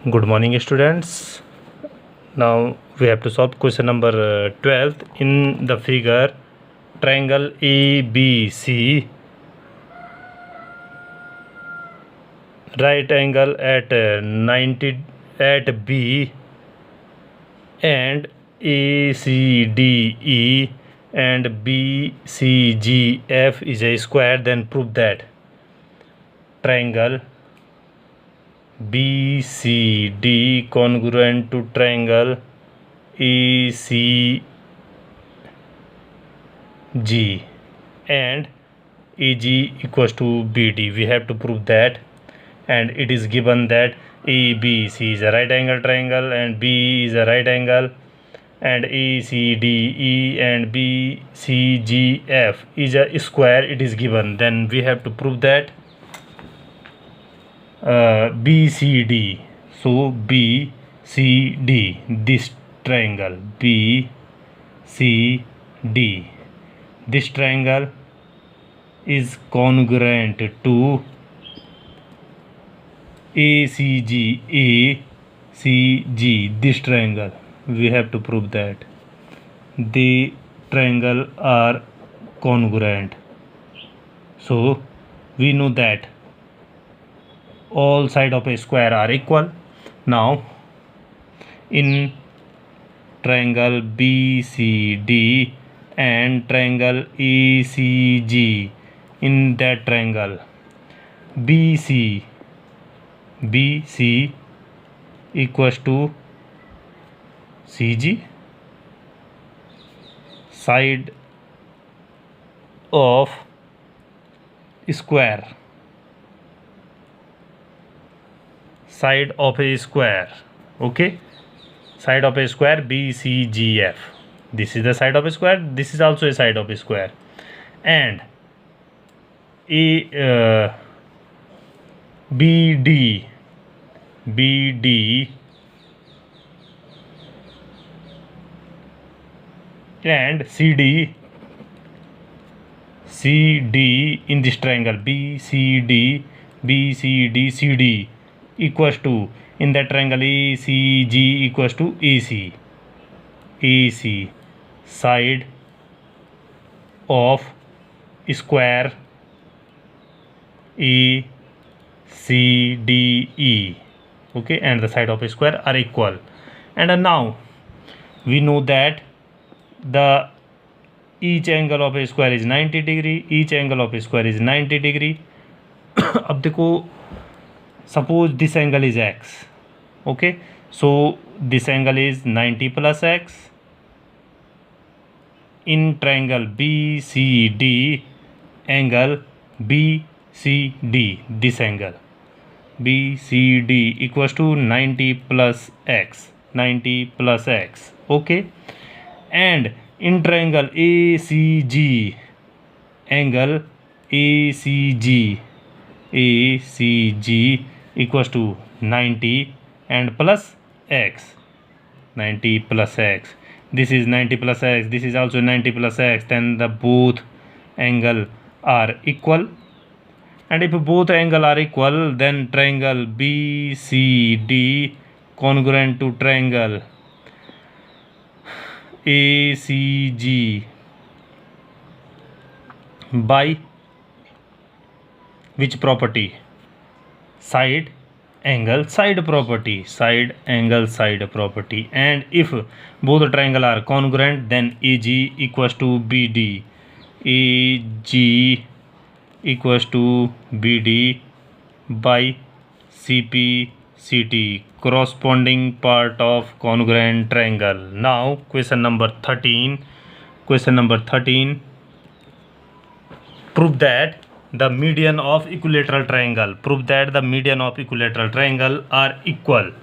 Good morning, students. Now we have to solve question number 12. In the figure, triangle ABC, right angle at 90 at B, and ACDE and BCGF is a square. Then prove that triangle BCD congruent to triangle ECG and EG equals to BD. We have to prove that, and it is given that ABC is a right angle triangle and B is a right angle, and ACDE and BCGF is a square. It is given. Then we have to prove that BCD. So BCD, this triangle BCD, this triangle is congruent to ACG, this triangle. We have to prove that the triangle are congruent. So we know that all sides of a square are equal. Now in triangle BCD and triangle ECG, in that triangle BC equals to CG, side of square, side of a square. Okay, side of a square BCGF. This is the side of a square. This is also a side of a square. And BD and CD in this triangle BCD CD equals to, in that triangle ECG equals to EC, side of square ECDE. Okay, and the side of a square are equal. And now we know that the each angle of a square is 90 degree, each angle of a square is 90 degree. अब देखो, suppose this angle is x. Okay, so this angle is 90 plus x. In triangle BCD, angle BCD, this angle BCD equals to 90 plus x, 90 plus x. Okay, and in triangle ACG, angle ACG equals to 90 and plus x, 90 plus x. This is 90 plus x, this is also 90 plus x. Then the both angle are equal. And if both angle are equal, then triangle BCD congruent to triangle ACG by which property? Side angle side property, side angle side property. And if both triangle are congruent, then AG equals to BD, AG equals to BD by CPCT, corresponding part of congruent triangle. Now question number 13. Prove that the median of equilateral triangle. Prove that the median of equilateral triangle are equal.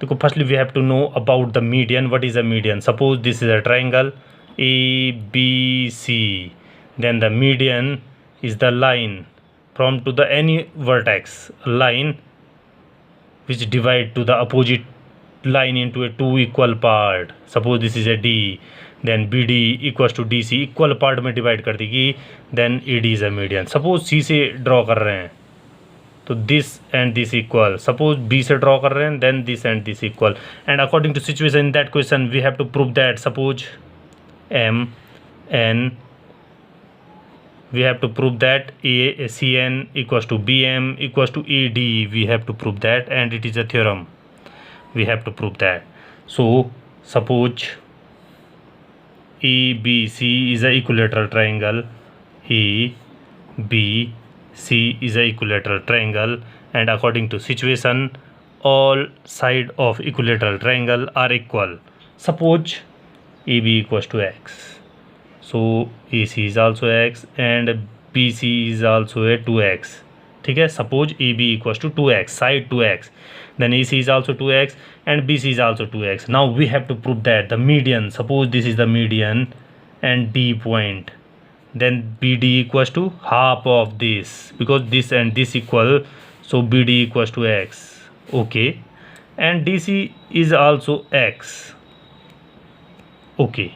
So firstly we have to know about the median. What is a median? Suppose this is a triangle ABC. Then the median is the line from to the any vertex, line which divide to the opposite line into a two equal part. Suppose this is a D, then BD equals to DC, equal part में divide कर देगी, then AD is a median. Suppose C से draw कर रहे हैं, तो this and this equal, suppose B से draw कर रहे हैं, then this and this equal, and according to situation in that question we have to prove that suppose M N, we have to prove that CN equals to BM equals to ED. We have to prove that, and it is a theorem. We have to prove that. So suppose EBC is a equilateral triangle. EBC is a equilateral triangle, and according to situation, all side of equilateral triangle are equal. Suppose EB equals to X. So AC is also X and BC is also a 2X. ठीक है, suppose EB equals to 2X, side 2X, then AC is also 2X and BC is also 2X. Now we have to prove that the median, suppose this is the median and D point, then BD equals to half of this, because this and this equal, so BD equals to X. Okay, and DC is also X. Okay,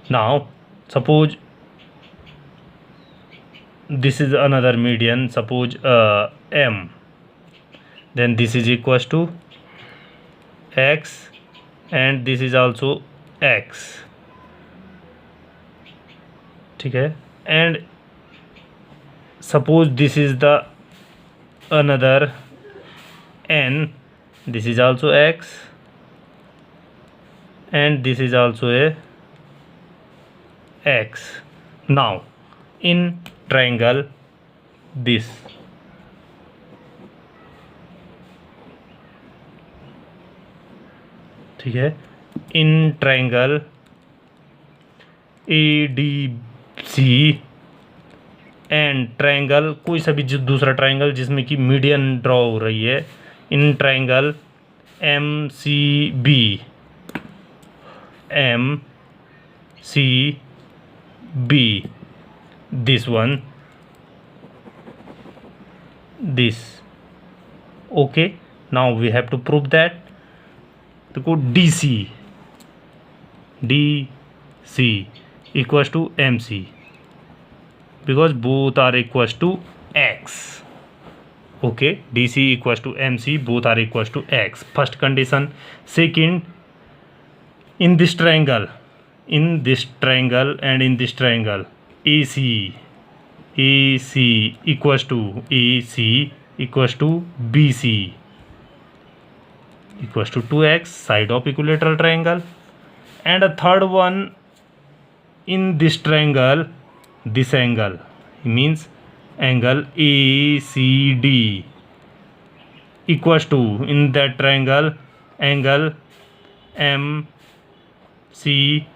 now suppose this is another median, suppose M, then this is equals to X and this is also X. ठीक है, and suppose this is the another N, this is also X and this is also a X. Now in triangle this, ठीक है, in triangle ADC and triangle कोई सा भी दूसरा triangle जिसमें कि मीडियन ड्रॉ हो रही है, in triangle MCB, MCB, this one, this. Okay, now we have to prove that. देखो DC equals to MC, because both are equals to X. Okay, DC equals to MC, both are equals to X. First condition. Second, in this triangle and in this triangle AC equals to BC equals to 2X, side of equilateral triangle. And a third one, in this triangle, this angle means angle ACD equals to, in that triangle, angle MCB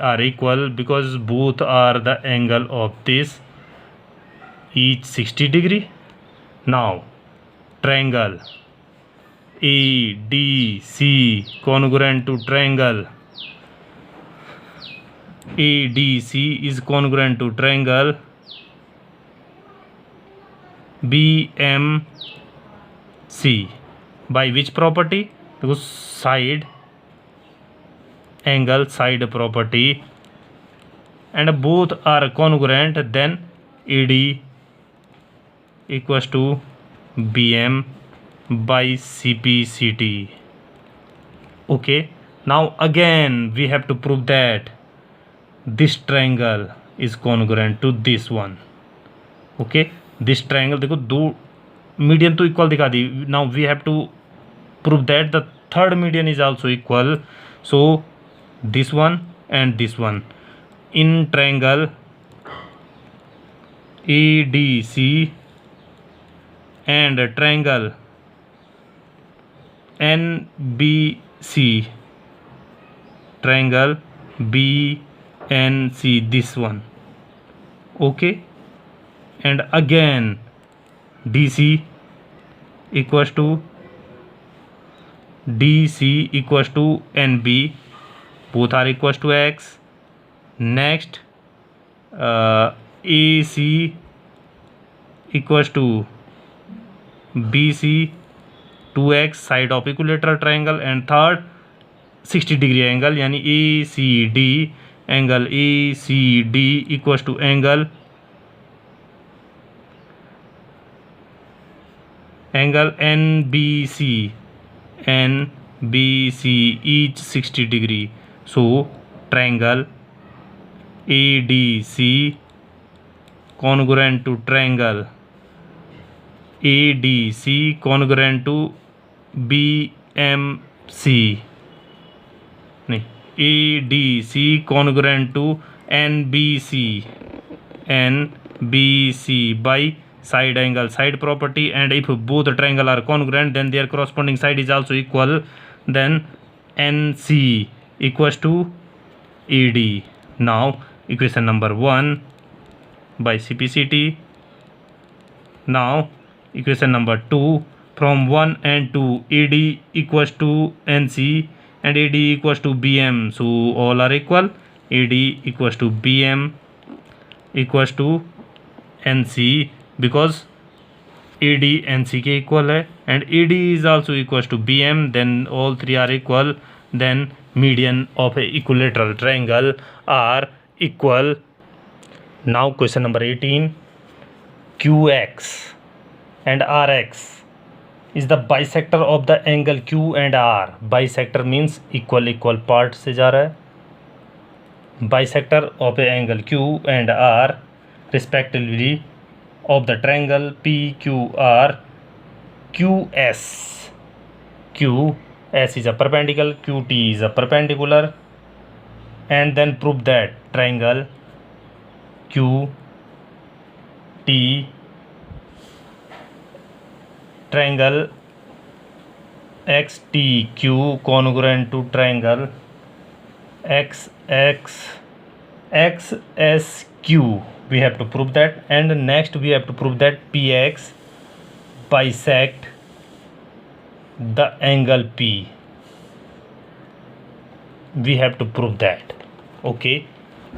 are equal, because both are the angle of this, each 60 degree. Now triangle ADC congruent to triangle ADC is congruent to triangle BMC by which property? Because side angle side property, and both are congruent, then AD equals to BM by CPCT. Okay, now again we have to prove that this triangle is congruent to this one. Okay, this triangle, देखो दो median तो equal दिखा दी. Now we have to prove that the third median is also equal. So this one and this one, in triangle ADC and triangle NBC, triangle BNC, this one. Okay, and again DC equals to NB, both are equals to X. Next AC equals to BC, 2X, side of equilateral triangle, and third 60 degree angle, यानी ACD, angle ACD equals to angle angle NBC, each 60 degree. So triangle ADC congruent to triangle ADC congruent to BMC, नहीं, ADC congruent to NBC by side angle side property, and if both triangle are congruent then their corresponding side is also equal, then NC equals to AD. Now equation number 1 by CPCT. Now equation number 2, from 1 and 2, AD equals to NC and AD equals to BM, so all are equal. AD equals to BM equals to NC because AD NC के equal है, and AD is also equals to BM, then all three are equal, then median of a equilateral triangle are equal. Now question number 18, QX and RX is the bisector of the angle Q and R. Bisector means equal part से जा रहा है. Bisector of a angle Q and R respectively of the triangle PQR. QS is a perpendicular, QT is a perpendicular, and then prove that triangle QT triangle XTQ congruent to triangle XSQ. We have to prove that, and next we have to prove that PX bisect the angle P. We have to prove that. Okay,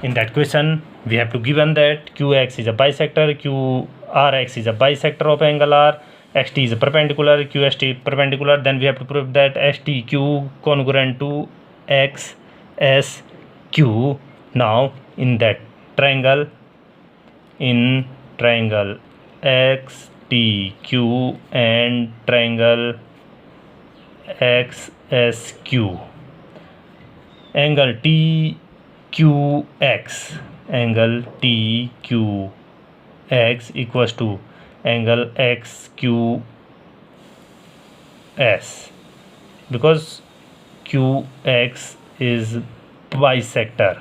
in that question we have to given that QX is a bisector, QRX is a bisector of angle R, XT is a perpendicular, QST perpendicular, then we have to prove that STQ congruent to XSQ. Now in that triangle, in triangle XTQ and triangle XSQ, angle TQX equals to angle XQS, because QX is bisector.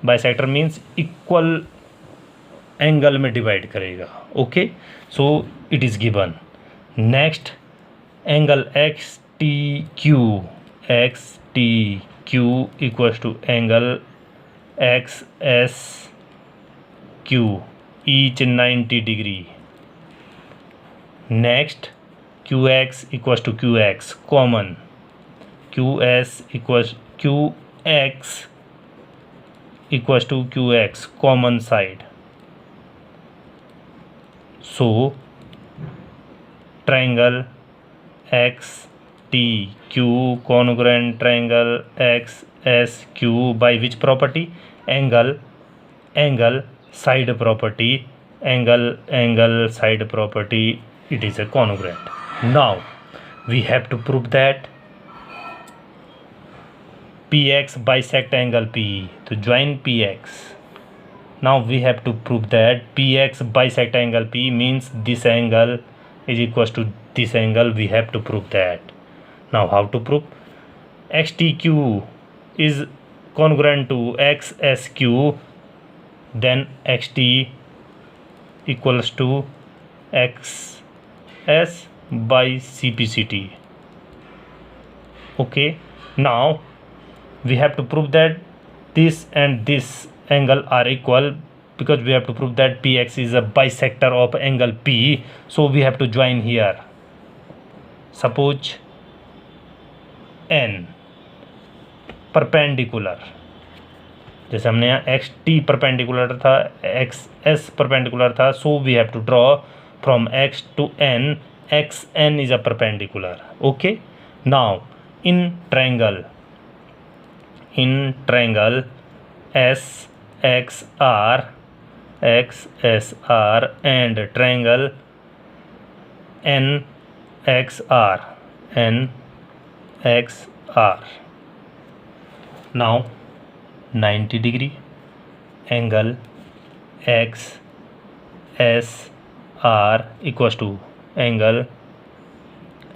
Bisector means equal angle में divide करेगा. Okay, so it is given. Next, angle XTQ equals to angle XSQ, each 90 degree. Next, QX equals to QX common, QX equals to QX common side. So triangle XTQ congruent triangle XSQ by which property? Angle side property, angle side property, it is a congruent. Now we have to prove that PX bisect angle PE, to join PX. Now we have to prove that PX bisect angle P means this angle is equals to this angle. We have to prove that. Now how to prove? XTQ is congruent to XSQ, then XT equals to XS by CPCT. Okay, now we have to prove that this and this angle are equal, because we have to prove that PX is a bisector of angle P. So we have to join here. Suppose N perpendicular, जैसे हमने यहाँ XT perpendicular था, XS perpendicular था, so we have to draw from X to N. XN is a perpendicular. Okay, now in triangle XSR and triangle NXR. NXR. Now 90 degree angle XSR equals to angle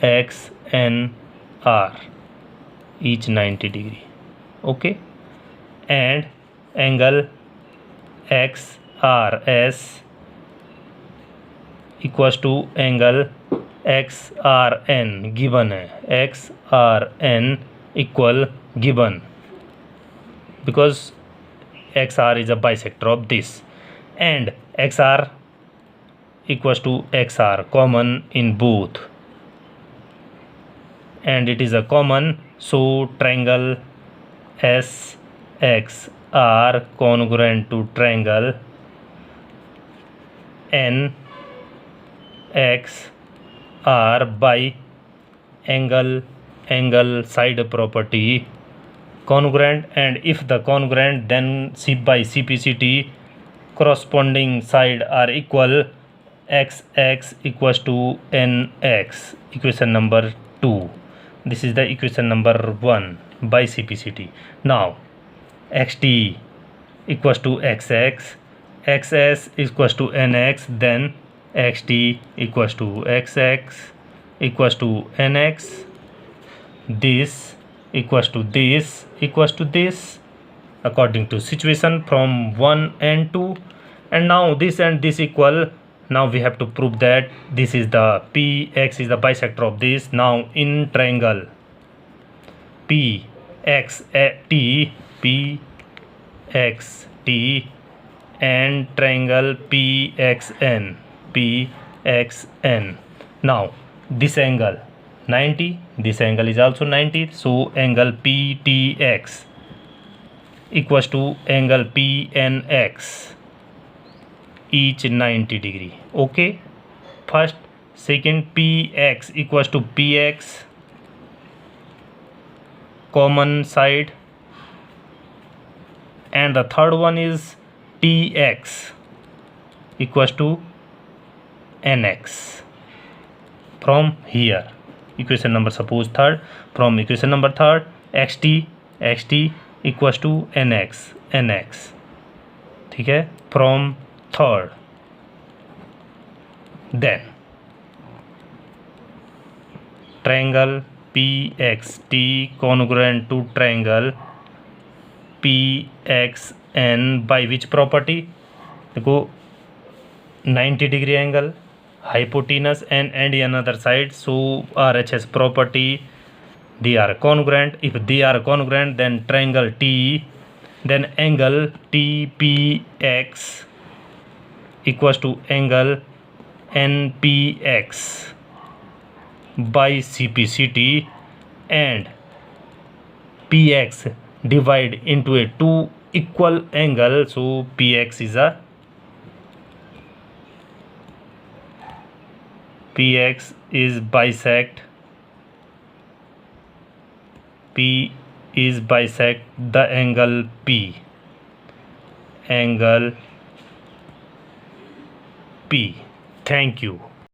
XNR, each 90 degree. Okay, and angle XRS equals to angle XRN given है, XRN equal given because XR is a bisector of this, and XR equals to XR common in both, and it is a common, so triangle SXR congruent to triangle NXR by angle side property congruent, and if the congruent, then C by CPCT corresponding side are equal, XX equals to NX, equation number 2. This is the equation number 1 by CPCT. Now XT equals to XX, XS equals to NX, then XT equals to XX equals to NX, this equals to this equals to this according to situation from 1 and 2, and now this and this equal. Now we have to prove that this is the PX is the bisector of this. Now in triangle PXT and triangle PXN. Now this angle 90, this angle is also 90, so angle PTX equals to angle PNX, each 90 degree. Okay, first, second, PX equals to PX common side, and the third one is TX equals to NX. From here equation number, suppose third, from equation number third, XT equals to NX. ठीक है, from third, then triangle PXT congruent to triangle PXN by which property? देखो 90 degree angle, hypotenuse and another side, so RHS property, they are congruent. If they are congruent, then triangle T, then angle TPX equals to angle NPX by CPCT, and PX divide into a two equal angle, so PX is bisect, P is bisect the angle P. Thank you.